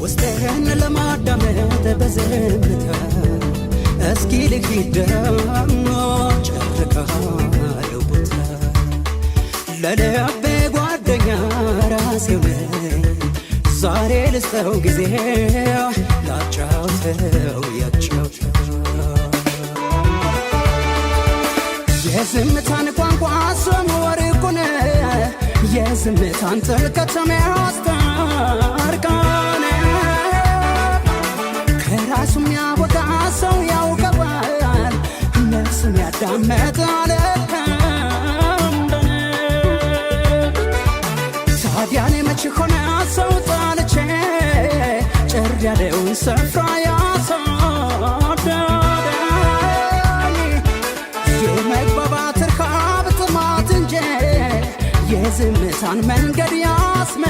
ውስጤን ለማዳመጥ በዝምታ እስኪ ልሂድ ደሞ ጨርቃለሁ ቦታ ለልቤ ጓደኛ ራሴው ነኝ ዛሬ ልስጠው ጊዜ ላጫውተው ያጫውተው የዝምታን ቋንቋ ስሙ ወርቁን የዝምታን ጥልቀት ሚያስታርቃን ከራሱ ሚያወጣ ሰው ያውቀዋል ነፍሱን ያዳመጣል ታዲያኔ መች ሆነ ሰው ጣልቼ ጭር ያለውን ስፍራ ያሳደደኝ የመግባባት ርካብ ጥማት እንጂ የዝምታን መንገድ ያስመ